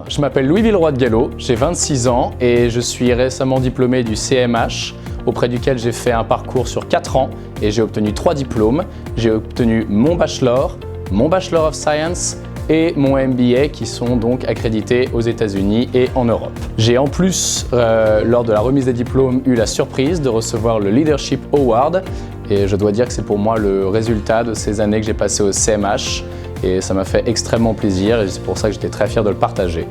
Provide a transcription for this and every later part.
Alors, je m'appelle Louis Villeroy de Gallo, j'ai 26 ans et je suis récemment diplômé du CMH, auprès duquel j'ai fait un parcours sur 4 ans et j'ai obtenu 3 diplômes. J'ai obtenu mon Bachelor of Science et mon MBA qui sont donc accrédités aux États-Unis et en Europe. J'ai en plus, lors de la remise des diplômes, eu la surprise de recevoir le Leadership Award et je dois dire que c'est pour moi le résultat de ces années que j'ai passées au CMH et ça m'a fait extrêmement plaisir et c'est pour ça que j'étais très fier de le partager.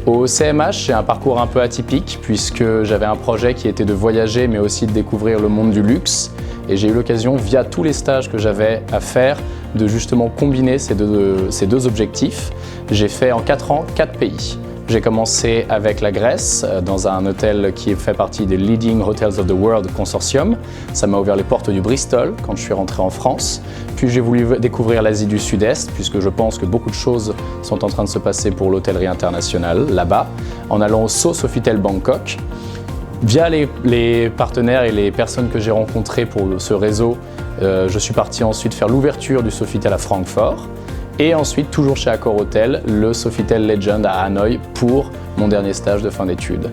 Au CMH, j'ai un parcours un peu atypique puisque j'avais un projet qui était de voyager mais aussi de découvrir le monde du luxe et j'ai eu l'occasion, via tous les stages que j'avais à faire, de justement combiner ces deux objectifs. J'ai fait en 4 ans 4 pays. J'ai commencé avec la Grèce, dans un hôtel qui fait partie des Leading Hotels of the World Consortium. Ça m'a ouvert les portes du Bristol quand je suis rentré en France. Puis j'ai voulu découvrir l'Asie du Sud-Est, puisque je pense que beaucoup de choses sont en train de se passer pour l'hôtellerie internationale là-bas, en allant au Sofitel Bangkok. Via les partenaires et les personnes que j'ai rencontrées pour ce réseau, je suis parti ensuite faire l'ouverture du Sofitel à Francfort. Et ensuite, toujours chez Accor Hotel, le Sofitel Legend à Hanoï pour mon dernier stage de fin d'études.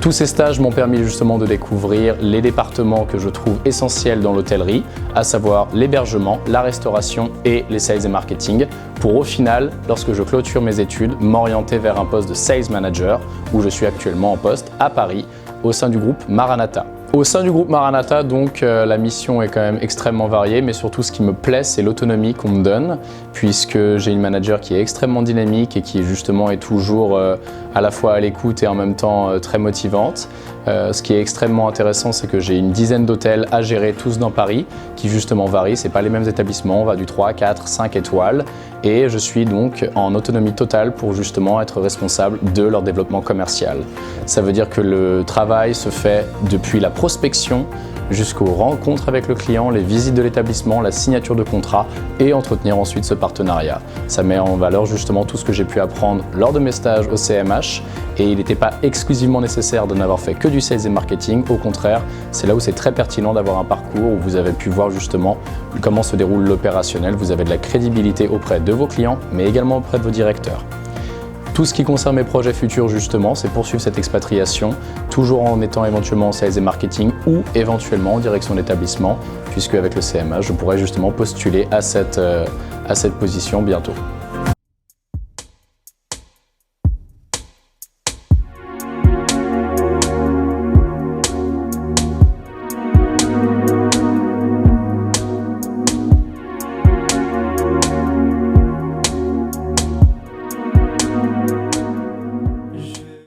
Tous ces stages m'ont permis justement de découvrir les départements que je trouve essentiels dans l'hôtellerie, à savoir l'hébergement, la restauration et les sales et marketing, pour au final, lorsque je clôture mes études, m'orienter vers un poste de sales manager, où je suis actuellement en poste à Paris, au sein du groupe Maranatha. Au sein du groupe Maranatha, donc, la mission est quand même extrêmement variée, mais surtout ce qui me plaît, c'est l'autonomie qu'on me donne, puisque j'ai une manager qui est extrêmement dynamique et qui justement est toujours à la fois à l'écoute et en même temps très motivante. Ce qui est extrêmement intéressant, c'est que j'ai une dizaine d'hôtels à gérer, tous dans Paris, qui justement varient. C'est pas les mêmes établissements, on va du 3, 4, 5 étoiles. Et je suis donc en autonomie totale pour justement être responsable de leur développement commercial. Ça veut dire que le travail se fait depuis la prospection jusqu'aux rencontres avec le client, les visites de l'établissement, la signature de contrat et entretenir ensuite ce partenariat. Ça met en valeur justement tout ce que j'ai pu apprendre lors de mes stages au CMH et il n'était pas exclusivement nécessaire de n'avoir fait que du sales et marketing. Au contraire, c'est là où c'est très pertinent d'avoir un parcours où vous avez pu voir justement comment se déroule l'opérationnel. Vous avez de la crédibilité auprès de vos clients mais également auprès de vos directeurs. Tout ce qui concerne mes projets futurs justement, c'est poursuivre cette expatriation, toujours en étant éventuellement en sales et marketing ou éventuellement en direction d'établissement, puisque avec le CMH, je pourrais justement postuler à cette position bientôt.